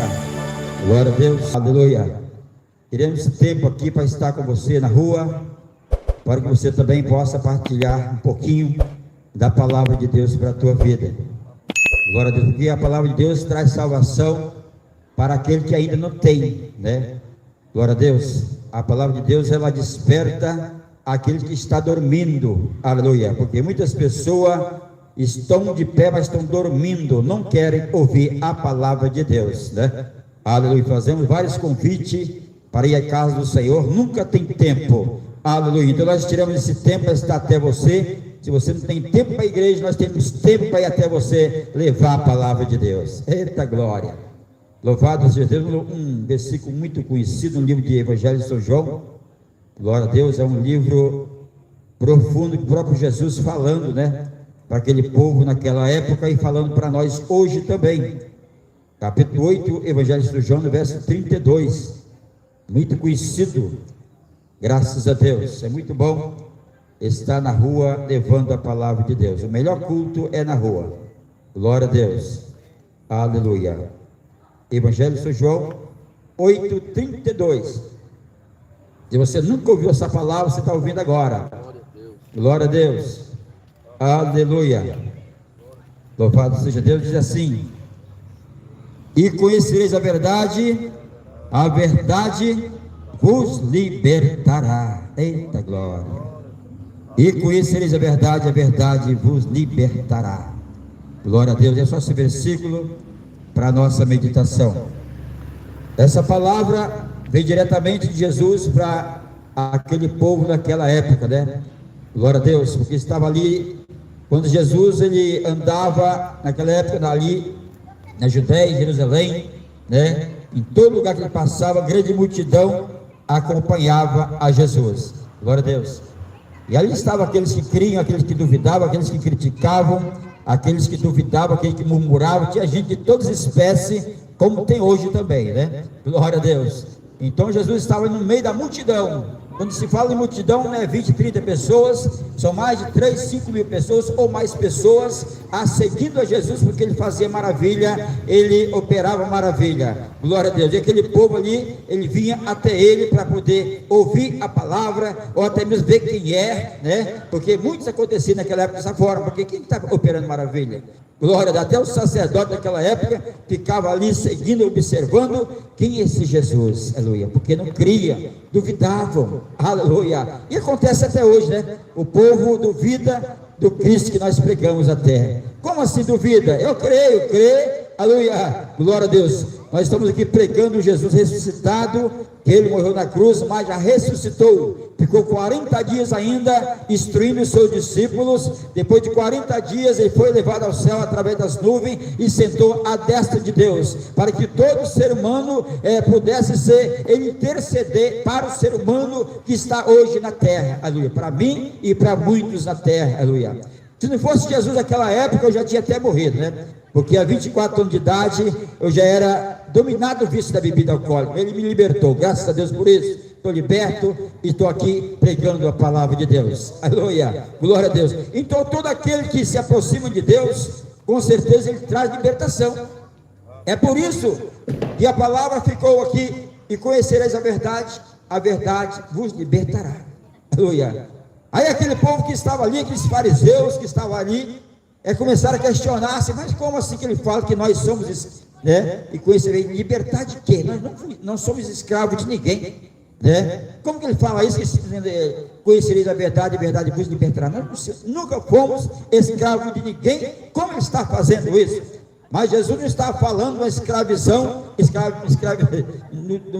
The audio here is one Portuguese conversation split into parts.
glória. Glória a Deus, aleluia. Queremos esse tempo aqui para estar com você na rua, para que você também possa partilhar um pouquinho da palavra de Deus para a tua vida. Glória a Deus, porque a palavra de Deus traz salvação para aquele que ainda não tem, né? Glória a Deus. A palavra de Deus, ela desperta aquele que está dormindo, aleluia, porque muitas pessoas estão de pé, mas estão dormindo, não querem ouvir a palavra de Deus, né? Aleluia. Fazemos vários convites para ir à casa do Senhor, nunca tem tempo, aleluia. Então nós tiramos esse tempo para estar até você. Se você não tem tempo para a igreja, nós temos tempo para ir até você levar a palavra de Deus. Eita glória, louvado seja Deus. Um versículo muito conhecido no livro de Evangelho de São João, glória a Deus, é um livro profundo, que o próprio Jesus falando, né, para aquele povo naquela época e falando para nós hoje também. Capítulo 8, Evangelho de São João, no verso 32, muito conhecido, graças a Deus. É muito bom estar na rua levando a palavra de Deus. O melhor culto é na rua, glória a Deus, aleluia. Evangelho de São João 8:32. Se você nunca ouviu essa palavra, você está ouvindo agora. Glória a Deus, aleluia, louvado seja Deus. Diz assim: e conhecereis a verdade vos libertará. Eita glória. E conhecereis a verdade vos libertará. Glória a Deus. É só esse versículo para a nossa meditação. Essa palavra veio diretamente de Jesus para aquele povo daquela época, né? Glória a Deus, porque estava ali, quando Jesus ele andava naquela época ali na Judéia, em Jerusalém, né? Em todo lugar que ele passava, grande multidão acompanhava a Jesus. Glória a Deus. E ali estavam aqueles que criam, aqueles que duvidavam, aqueles que criticavam, aqueles que duvidavam, aqueles que murmuravam. Tinha gente de todas as espécies, como tem hoje também, né? Glória a Deus. Então Jesus estava no meio da multidão. Quando se fala em multidão, não é 20, 30 pessoas, são mais de 3, 5 mil pessoas ou mais pessoas seguindo a Jesus, porque ele fazia maravilha, ele operava maravilha. Glória a Deus. E aquele povo ali, ele vinha até ele para poder ouvir a palavra, ou até mesmo ver quem é, né? Porque muitos aconteciam naquela época dessa forma, porque quem está operando maravilha? Glória a Deus. Até o sacerdote daquela época ficava ali seguindo, observando quem é esse Jesus, aleluia, porque não cria, duvidavam, aleluia. E acontece até hoje, né? O povo duvida do Cristo que nós pregamos até. Como assim duvida? Eu creio, aleluia, glória a Deus. Nós estamos aqui pregando Jesus ressuscitado, que ele morreu na cruz, mas já ressuscitou. Ficou 40 dias ainda instruindo os seus discípulos. Depois de 40 dias ele foi levado ao céu através das nuvens e sentou à destra de Deus, para que todo ser humano pudesse ele interceder para o ser humano que está hoje na terra, aleluia, para mim e para muitos na terra, aleluia. Se não fosse Jesus naquela época, eu já tinha até morrido, né? Porque há 24 anos de idade eu já era dominado do vício da bebida alcoólica. Ele me libertou, graças a Deus por isso. Estou liberto e estou aqui pregando a palavra de Deus, aleluia, glória a Deus. Então todo aquele que se aproxima de Deus, com certeza ele traz libertação. É por isso que a palavra ficou aqui: e conhecereis a verdade vos libertará, aleluia. Aí aquele povo que estava ali, aqueles fariseus que estavam ali, começaram a questionar-se: mas como assim que ele fala que nós somos, né? E conhecereis, libertar de quê? Nós não somos escravos de ninguém, né? Como que ele fala isso? Que conhecereis a verdade vos libertará. Nós nunca fomos escravos de ninguém. Como ele está fazendo isso? Mas Jesus não estava falando de uma escravização,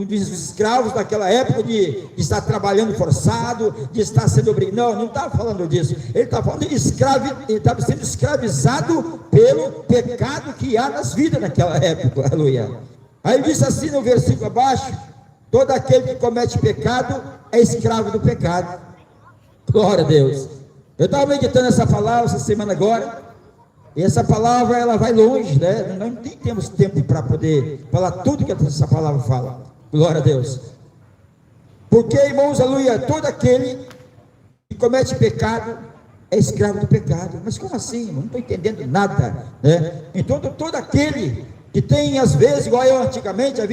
dos escravos daquela época de estar trabalhando forçado, de estar sendo obrigado. Não estava falando disso. Ele estava falando de ele estava sendo escravizado pelo pecado que há nas vidas naquela época, aleluia. Aí ele disse assim no versículo abaixo: todo aquele que comete pecado é escravo do pecado. Glória a Deus. Eu estava meditando essa palavra essa semana agora. E essa palavra, ela vai longe, né? Nós não temos tempo para poder falar tudo que essa palavra fala. Glória a Deus. Porque, irmãos, aleluia, todo aquele que comete pecado é escravo do pecado. Mas como assim, irmão? Não estou entendendo nada, né? Então todo aquele que tem às vezes, igual eu antigamente, há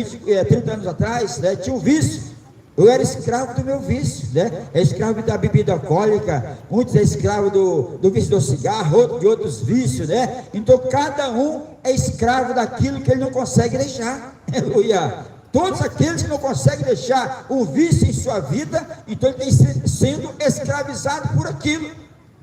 30 anos atrás, né, tinha um vício. Eu era escravo do meu vício, né? É escravo da bebida alcoólica, muitos é escravo do vício do cigarro, outros de outros vícios, né? Então cada um é escravo daquilo que ele não consegue deixar. Aleluia! Todos aqueles que não conseguem deixar um vício em sua vida, então ele tem sendo escravizado por aquilo.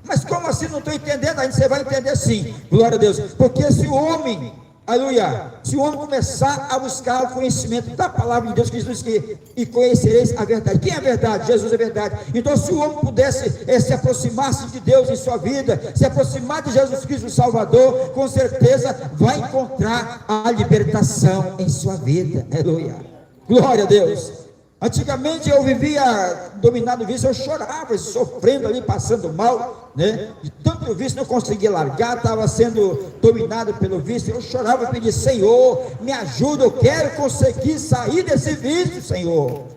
Mas como assim? Não estou entendendo. Aí você vai entender sim, glória a Deus. Porque se o homem, aleluia, se o homem começar a buscar o conhecimento da palavra de Deus, que diz que e conhecereis a verdade. Quem é a verdade? Jesus é a verdade. Então se o homem pudesse se aproximar-se de Deus em sua vida, se aproximar de Jesus Cristo o Salvador, com certeza vai encontrar a libertação em sua vida. Aleluia, glória a Deus. Antigamente eu vivia dominado vício, eu chorava, sofrendo ali, passando mal, né? De tanto vício, não conseguia largar, estava sendo dominado pelo vício. Eu chorava, pedia: Senhor, me ajuda, eu quero conseguir sair desse vício, Senhor.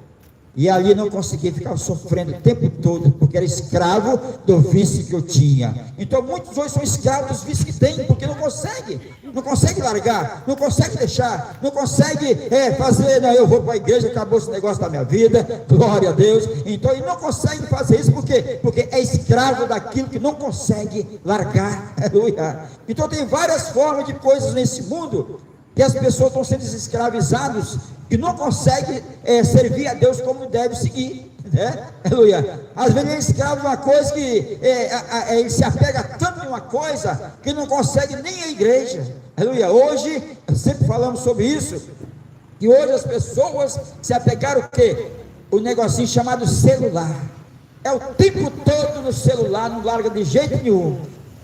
E ali não conseguia, ficar sofrendo o tempo todo, porque era escravo do vício que eu tinha. Então muitos hoje são escravos dos vícios que têm, porque não consegue largar, não consegue deixar, não consegue fazer, não, eu vou para a igreja, acabou esse negócio da minha vida, glória a Deus. Então ele não consegue fazer isso, porque é escravo daquilo que não consegue largar, aleluia. Então tem várias formas de coisas nesse mundo, que as pessoas estão sendo escravizadas, que não conseguem servir a Deus como deve seguir, né? Aleluia. Às vezes é escravo de uma coisa que ele se apega tanto em uma coisa que não consegue nem a igreja. Aleluia. Hoje, sempre falamos sobre isso, que hoje as pessoas se apegaram o quê? O negocinho chamado celular. É o tempo todo no celular, não larga de jeito nenhum.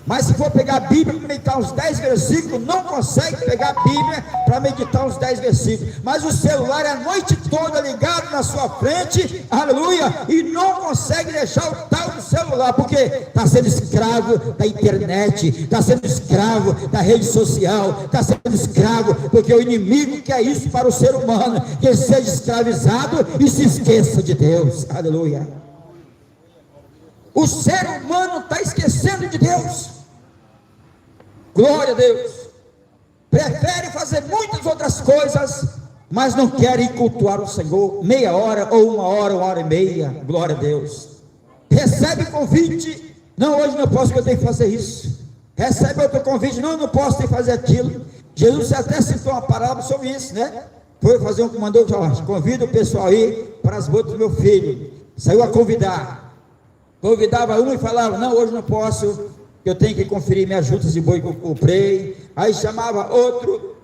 Mas se for pegar a Bíblia para meditar uns 10 versículos, não consegue pegar a Bíblia para meditar uns 10 versículos. Mas o celular é a noite toda ligado na sua frente, aleluia, e não consegue deixar o tal do celular, porque está sendo escravo da internet, está sendo escravo da rede social, está sendo escravo, porque o inimigo quer isso para o ser humano, que ele seja escravizado e se esqueça de Deus, aleluia. O ser humano está esquecendo de Deus. Glória a Deus. Prefere fazer muitas outras coisas, mas não quer ir cultuar o Senhor meia hora, ou uma hora e meia. Glória a Deus. Recebe convite: não, hoje não posso, porque eu tenho que fazer isso. Recebe outro convite: não posso, ter que fazer aquilo. Jesus até citou uma parábola sobre isso, né? Foi fazer um mandou: convida o pessoal aí para as bodas do meu filho. Saiu a convidar. Convidava um e falava: não, hoje não posso, eu tenho que conferir minhas juntas de boi que eu comprei. Aí chamava outro,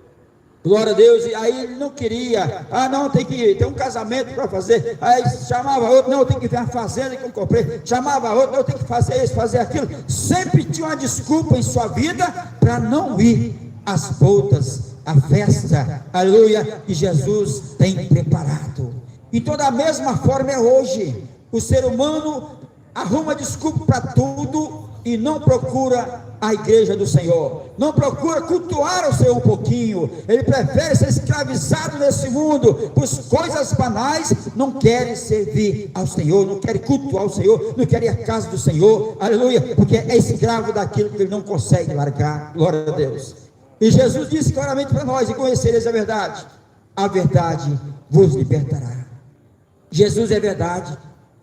glória a Deus, e aí ele não queria. Não, tem um casamento para fazer. Aí chamava outro: não, eu tenho que ver a fazenda que eu comprei. Chamava outro: não, eu tenho que fazer isso, fazer aquilo. Sempre tinha uma desculpa em sua vida para não ir às bodas, à festa, aleluia, que Jesus tem preparado. Então da mesma forma é hoje. O ser humano arruma desculpa para tudo e não procura a igreja do Senhor, não procura cultuar o Senhor um pouquinho. Ele prefere ser escravizado nesse mundo por coisas banais, não quer servir ao Senhor, não quer cultuar o Senhor, não quer ir à casa do Senhor, aleluia, porque é escravo daquilo que ele não consegue largar, glória a Deus. E Jesus disse claramente para nós: e conhecereis a verdade vos libertará. Jesus é verdade,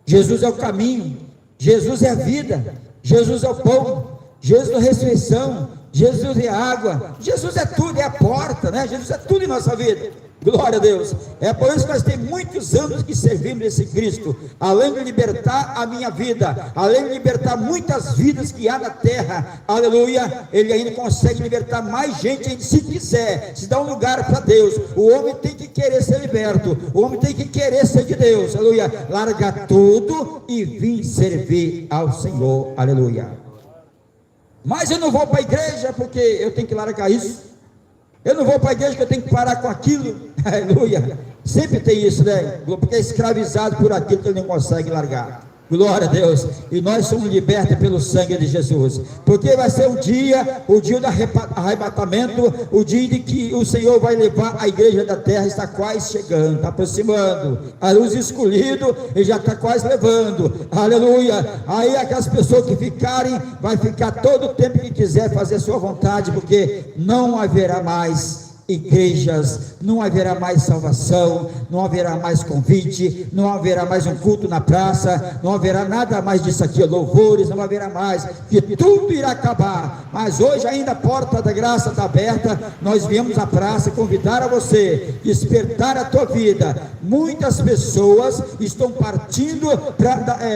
Jesus é o caminho, Jesus é a vida, Jesus é o pão, Jesus é a ressurreição, Jesus é a água, Jesus é tudo, é a porta, né? Jesus é tudo em nossa vida, glória a Deus. É por isso que nós temos muitos anos que servimos esse Cristo. Além de libertar a minha vida, além de libertar muitas vidas que há na terra, aleluia, Ele ainda consegue libertar mais gente ainda, se quiser, se dá um lugar para Deus. O homem tem que querer ser liberto, o homem tem que querer ser de Deus, aleluia, largar tudo e vir servir ao Senhor, aleluia. Mas eu não vou para a igreja porque eu tenho que largar isso. Eu não vou para a igreja porque eu tenho que parar com aquilo. Aleluia. Sempre tem isso, né? Porque é escravizado por aquilo que ele não consegue largar. Glória a Deus. E nós somos libertos pelo sangue de Jesus. Porque vai ser o dia do arrebatamento, o dia de que o Senhor vai levar a igreja da terra. Está quase chegando, está aproximando. A luz escolhida, ele já está quase levando. Aleluia. Aí aquelas pessoas que ficarem, vai ficar todo o tempo que quiser fazer a sua vontade, porque não haverá mais igrejas, não haverá mais salvação, não haverá mais convite, não haverá mais um culto na praça, não haverá nada mais disso aqui, louvores, não haverá mais, que tudo irá acabar. Mas hoje ainda a porta da graça está aberta. Nós viemos à praça convidar a você, despertar a tua vida. Muitas pessoas estão partindo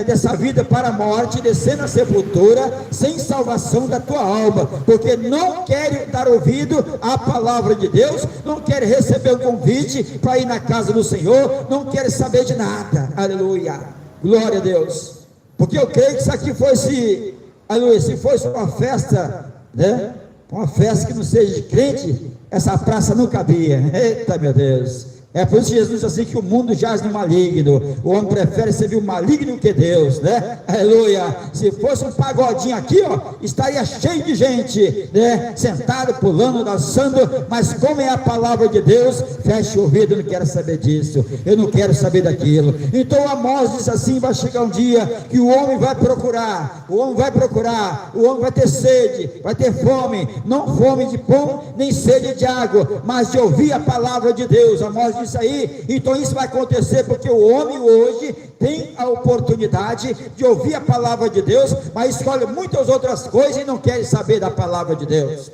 dessa vida para a morte, descendo a sepultura, sem salvação da tua alma, porque não querem dar ouvido à palavra de Deus, não querem receber o convite para ir na casa do Senhor, não querem saber de nada. Aleluia, glória a Deus. Porque eu creio que isso aqui fosse, aleluia, se fosse uma festa, né, uma festa que não seja de crente, essa praça não cabia. Eita, meu Deus. É por isso que Jesus diz assim, que o mundo jaz no maligno, o homem prefere servir o maligno que Deus, né? Aleluia. Se fosse um pagodinho aqui, ó, estaria cheio de gente, né? Sentado, pulando, dançando. Mas como é a palavra de Deus, feche o ouvido, eu não quero saber disso, eu não quero saber daquilo. Então Amós diz assim: vai chegar um dia que o homem vai procurar, o homem vai ter sede, vai ter fome, não fome de pão, nem sede de água, mas de ouvir a palavra de Deus. Amós isso aí. Então isso vai acontecer porque o homem hoje tem a oportunidade de ouvir a palavra de Deus, mas escolhe muitas outras coisas e não quer saber da palavra de Deus,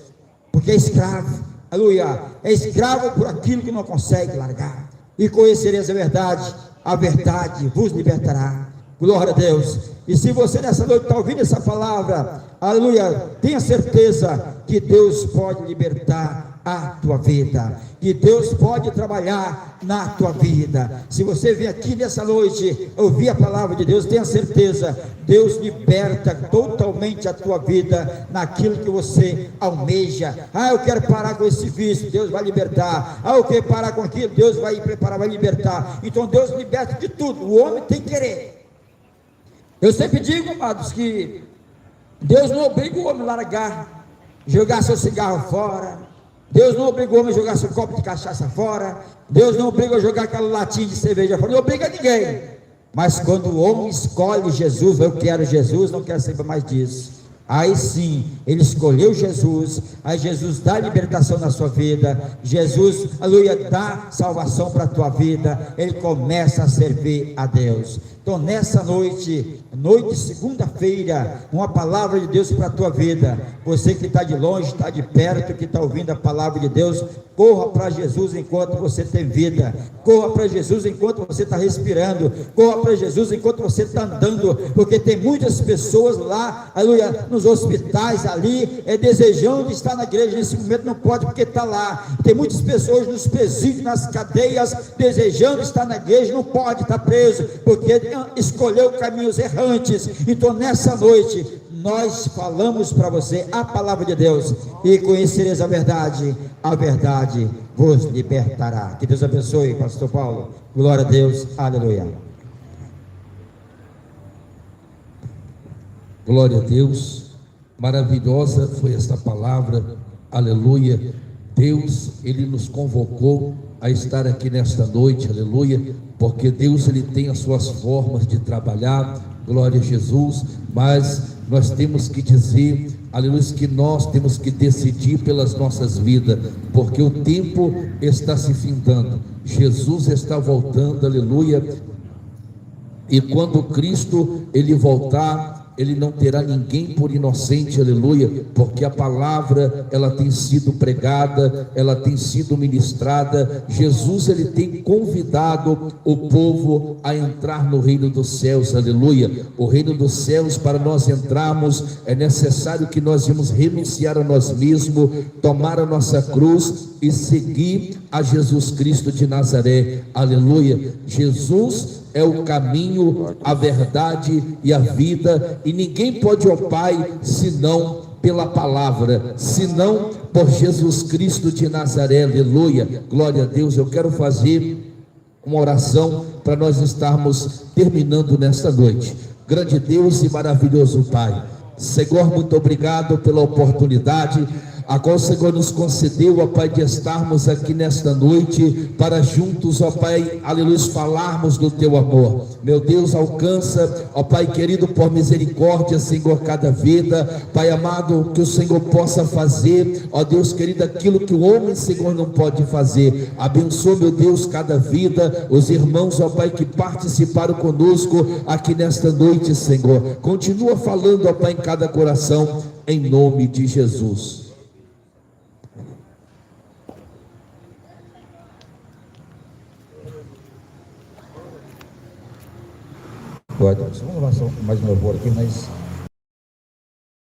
porque é escravo, aleluia, é escravo por aquilo que não consegue largar. E conhecereis a verdade vos libertará. Glória a Deus. E se você nessa noite está ouvindo essa palavra, aleluia, tenha certeza que Deus pode libertar a tua vida, que Deus pode trabalhar na tua vida. Se você vem aqui nessa noite ouvir a palavra de Deus, tenha certeza, Deus liberta totalmente a tua vida naquilo que você almeja. Eu quero parar com esse vício, Deus vai libertar. Eu quero parar com aquilo, Deus vai preparar, vai libertar. Então Deus liberta de tudo. O homem tem que querer. Eu sempre digo, amados, que Deus não obriga o homem a largar, jogar seu cigarro fora. Deus não obriga o homem a jogar seu copo de cachaça fora. Deus não obriga a jogar aquela latinha de cerveja fora. Não obriga ninguém. Mas quando o homem escolhe Jesus, eu quero Jesus, não quero saber mais disso. Aí sim, ele escolheu Jesus. Aí Jesus dá libertação na sua vida. Jesus, aleluia, dá salvação para a tua vida. Ele começa a servir a Deus. Então nessa noite de segunda-feira, uma palavra de Deus para a tua vida. Você que está de longe, está de perto, que está ouvindo a palavra de Deus, corra para Jesus enquanto você tem vida. Corra para Jesus enquanto você está respirando. Corra para Jesus enquanto você está andando, porque tem muitas pessoas lá, aleluia, nos hospitais ali, desejando estar na igreja nesse momento, não pode porque está lá. Tem muitas pessoas nos presídios, nas cadeias, desejando estar na igreja, não pode, está preso, porque escolheu caminhos errantes. Então nessa noite nós falamos para você a palavra de Deus, e conhecereis a verdade vos libertará. Que Deus abençoe, pastor Paulo. Glória a Deus, aleluia. Glória a Deus. Maravilhosa foi esta palavra, aleluia. Deus, Ele nos convocou a estar aqui nesta noite, aleluia, porque Deus, Ele tem as suas formas de trabalhar, glória a Jesus, mas nós temos que dizer, aleluia, que nós temos que decidir pelas nossas vidas, porque o tempo está se findando, Jesus está voltando, aleluia, e quando Cristo, Ele voltar, Ele não terá ninguém por inocente, aleluia, porque a palavra, ela tem sido pregada, ela tem sido ministrada. Jesus, Ele tem convidado o povo a entrar no reino dos céus, aleluia. O reino dos céus, para nós entrarmos, é necessário que nós vamos renunciar a nós mesmos, tomar a nossa cruz e seguir a Jesus Cristo de Nazaré, aleluia. Jesus é o caminho, a verdade e a vida, e ninguém pode ir ao Pai senão pela palavra, senão por Jesus Cristo de Nazaré, aleluia, glória a Deus. Eu quero fazer uma oração para nós estarmos terminando nesta noite. Grande Deus e maravilhoso Pai, Senhor, muito obrigado pela oportunidade a qual o Senhor nos concedeu, ó Pai, de estarmos aqui nesta noite, para juntos, ó Pai, aleluia, falarmos do Teu amor. Meu Deus, alcança, ó Pai querido, por misericórdia, Senhor, cada vida, Pai amado, que o Senhor possa fazer, ó Deus querido, aquilo que o homem, Senhor, não pode fazer. Abençoa, meu Deus, cada vida, os irmãos, ó Pai, que participaram conosco aqui nesta noite, Senhor. Continua falando, ó Pai, em cada coração, em nome de Jesus. Glória a Deus. Vamos lançar mais um louvor aqui, mas